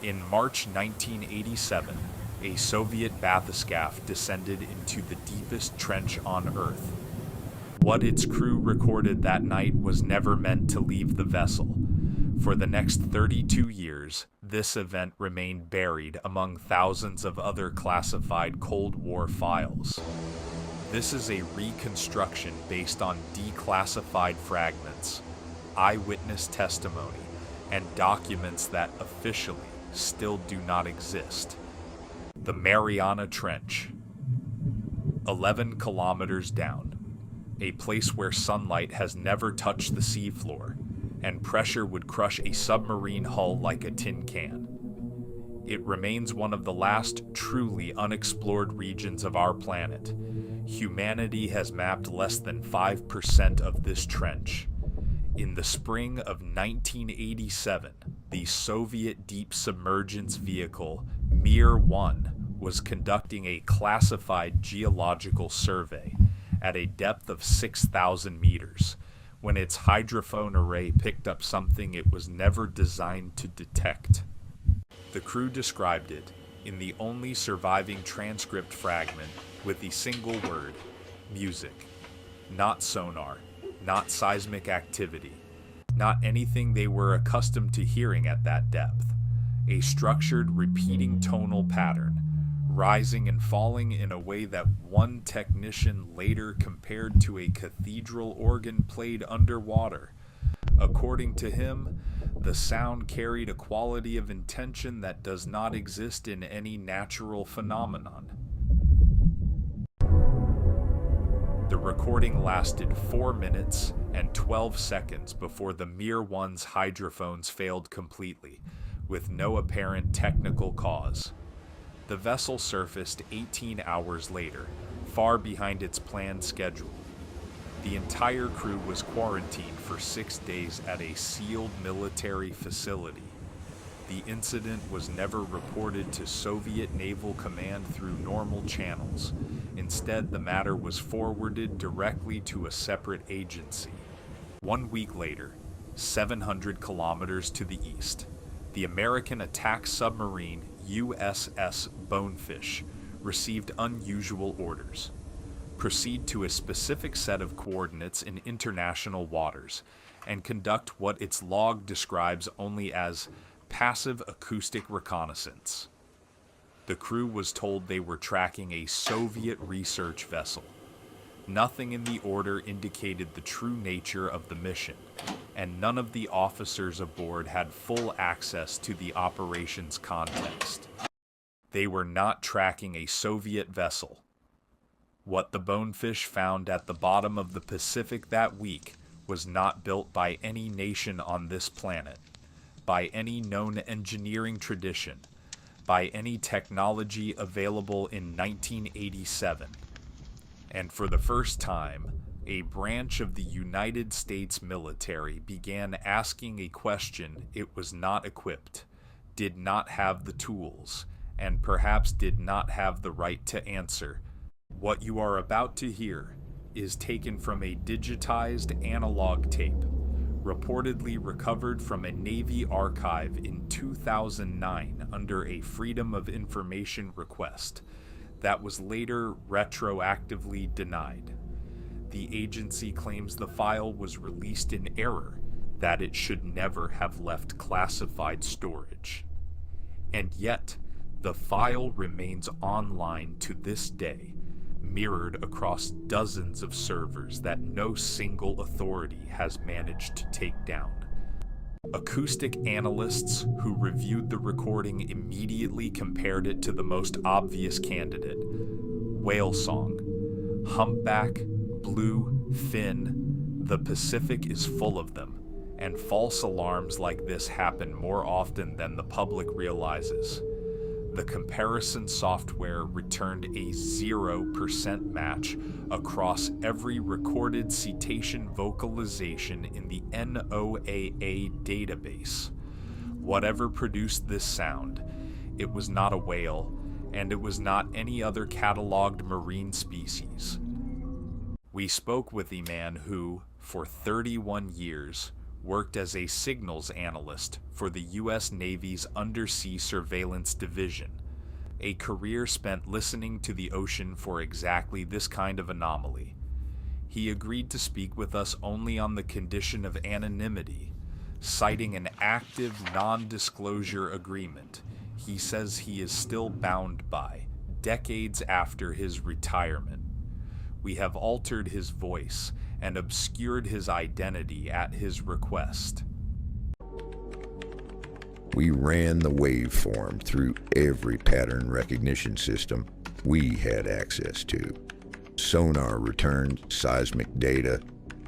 In March 1987, a Soviet bathyscaphe descended into the deepest trench on Earth. What its crew recorded that night was never meant to leave the vessel. For the next 32 years, this event remained buried among thousands of other classified Cold War files. This is a reconstruction based on declassified fragments, eyewitness testimony, and documents that officially still do not exist. The Mariana Trench. 11 kilometers down, a place where sunlight has never touched the seafloor, and pressure would crush a submarine hull like a tin can. It remains one of the last truly unexplored regions of our planet. Humanity has mapped less than 5% of this trench. In the spring of 1987, the Soviet deep submergence vehicle Mir-1 was conducting a classified geological survey at a depth of 6,000 meters when its hydrophone array picked up something it was never designed to detect. The crew described it in the only surviving transcript fragment with the single word, music. Not sonar, not seismic activity, not anything they were accustomed to hearing at that depth. A structured, repeating tonal pattern, rising and falling in a way that one technician later compared to a cathedral organ played underwater. According to him, the sound carried a quality of intention that does not exist in any natural phenomenon. The recording lasted 4 minutes and 12 seconds before the Mir-1's hydrophones failed completely, with no apparent technical cause. The vessel surfaced 18 hours later, far behind its planned schedule. The entire crew was quarantined for 6 days at a sealed military facility. The incident was never reported to Soviet Naval Command through normal channels. Instead, the matter was forwarded directly to a separate agency. 1 week later, 700 kilometers to the east, the American attack submarine USS Bonefish received unusual orders. Proceed to a specific set of coordinates in international waters and conduct what its log describes only as passive acoustic reconnaissance. The crew was told they were tracking a Soviet research vessel. Nothing in the order indicated the true nature of the mission, and none of the officers aboard had full access to the operation's context. They were not tracking a Soviet vessel. What the Bonefish found at the bottom of the Pacific that week was not built by any nation on this planet, by any known engineering tradition, by any technology available in 1987. And for the first time, a branch of the United States military began asking a question it was not equipped, did not have the tools, and perhaps did not have the right to answer. What you are about to hear is taken from a digitized analog tape, reportedly recovered from a Navy archive in 2009 under a Freedom of Information request that was later retroactively denied. The agency claims the file was released in error, that it should never have left classified storage. And yet, the file remains online to this day, mirrored across dozens of servers that no single authority has managed to take down. Acoustic analysts who reviewed the recording immediately compared it to the most obvious candidate: whale song, humpback, blue, fin. The Pacific is full of them, and false alarms like this happen more often than the public realizes. The comparison software returned a 0% match across every recorded cetacean vocalization in the NOAA database. Whatever produced this sound, it was not a whale, and it was not any other cataloged marine species. We spoke with a man who, for 31 years, worked as a signals analyst for the U.S. Navy's Undersea Surveillance Division, a career spent listening to the ocean for exactly this kind of anomaly. He agreed to speak with us only on the condition of anonymity, citing an active non-disclosure agreement he says he is still bound by, decades after his retirement. We have altered his voice and obscured his identity at his request. We ran the waveform through every pattern recognition system we had access to. Sonar returned seismic data,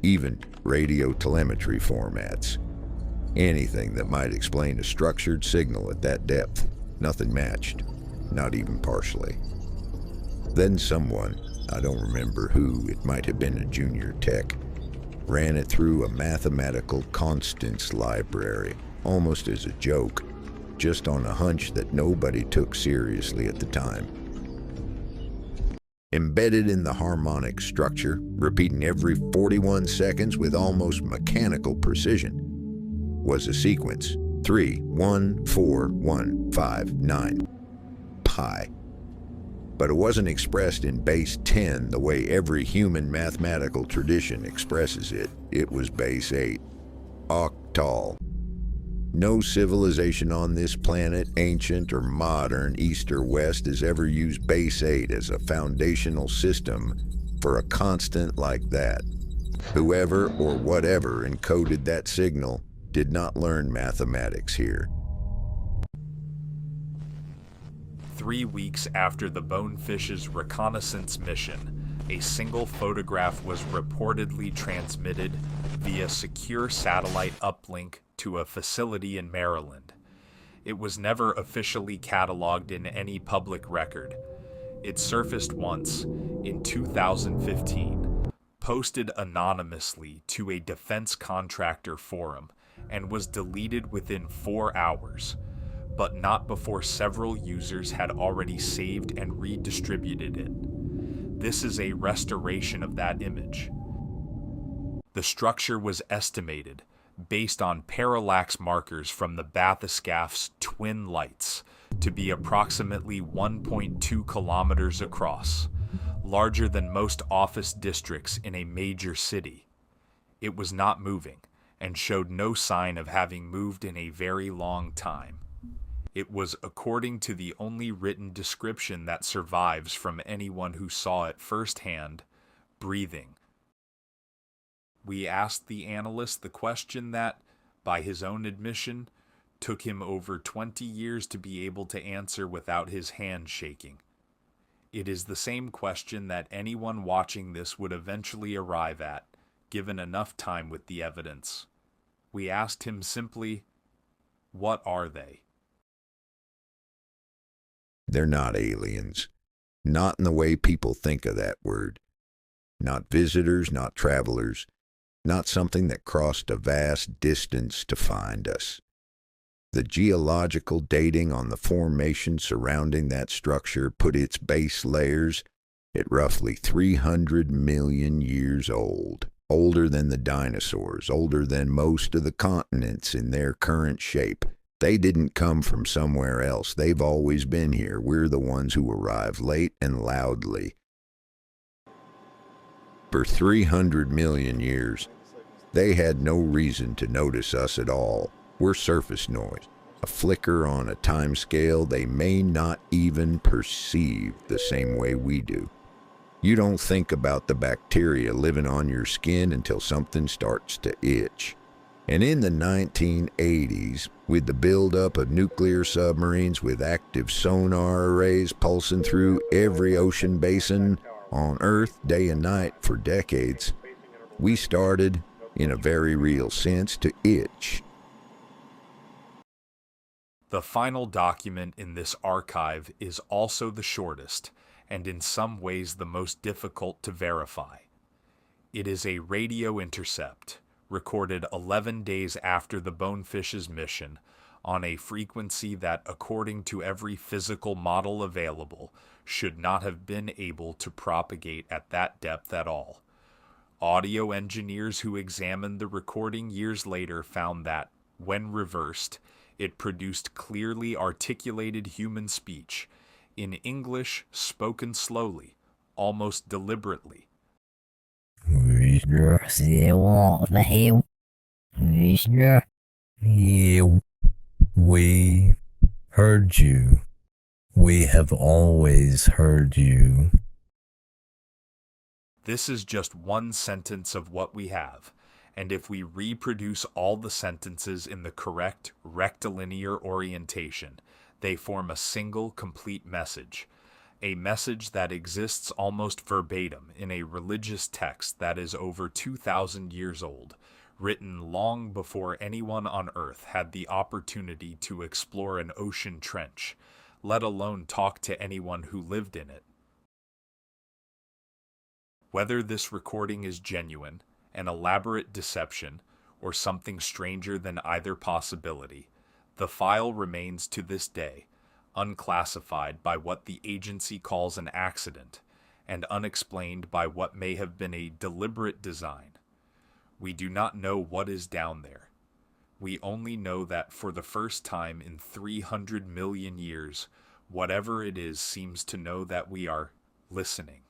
even radio telemetry formats. Anything that might explain a structured signal at that depth, nothing matched, not even partially. Then someone, I don't remember who, it might have been a junior tech, ran it through a mathematical constants library, almost as a joke, just on a hunch that nobody took seriously at the time. Embedded in the harmonic structure, repeating every 41 seconds with almost mechanical precision, was a sequence 3, 1, 4, 1, 5, 9, pi. But it wasn't expressed in base 10 the way every human mathematical tradition expresses it. It was base 8, octal. No civilization on this planet, ancient or modern, east or west, has ever used base 8 as a foundational system for a constant like that. Whoever or whatever encoded that signal did not learn mathematics here. 3 weeks after the Bonefish's reconnaissance mission, a single photograph was reportedly transmitted via secure satellite uplink to a facility in Maryland. It was never officially cataloged in any public record. It surfaced once, in 2015, posted anonymously to a defense contractor forum, and was deleted within 4 hours, but not before several users had already saved and redistributed it. This is a restoration of that image. The structure was estimated, based on parallax markers from the bathyscaphe's twin lights, to be approximately 1.2 kilometers across, larger than most office districts in a major city. It was not moving, and showed no sign of having moved in a very long time. It was, according to the only written description that survives from anyone who saw it firsthand, breathing. We asked the analyst the question that, by his own admission, took him over 20 years to be able to answer without his hand shaking. It is the same question that anyone watching this would eventually arrive at, given enough time with the evidence. We asked him simply, what are they? They're not aliens. Not in the way people think of that word. Not visitors, not travelers. Not something that crossed a vast distance to find us. The geological dating on the formation surrounding that structure put its base layers at roughly 300 million years old. Older than the dinosaurs, older than most of the continents in their current shape. They didn't come from somewhere else. They've always been here. We're the ones who arrive late and loudly. For 300 million years, they had no reason to notice us at all. We're surface noise, a flicker on a time scale they may not even perceive the same way we do. You don't think about the bacteria living on your skin until something starts to itch. And in the 1980s, with the buildup of nuclear submarines with active sonar arrays pulsing through every ocean basin on Earth day and night for decades, we started, in a very real sense, to itch. The final document in this archive is also the shortest, and in some ways the most difficult to verify. It is a radio intercept, recorded 11 days after the Bonefish's mission, on a frequency that, according to every physical model available, should not have been able to propagate at that depth at all. Audio engineers who examined the recording years later found that, when reversed, it produced clearly articulated human speech, in English spoken slowly, almost deliberately. We heard you. We have always heard you. This is just one sentence of what we have, and if we reproduce all the sentences in the correct rectilinear orientation, they form a single complete message. A message that exists almost verbatim in a religious text that is over 2,000 years old, written long before anyone on Earth had the opportunity to explore an ocean trench, let alone talk to anyone who lived in it. Whether this recording is genuine, an elaborate deception, or something stranger than either possibility, the file remains to this day unclassified by what the agency calls an accident, and unexplained by what may have been a deliberate design. We do not know what is down there. We only know that for the first time in 300 million years, whatever it is seems to know that we are listening.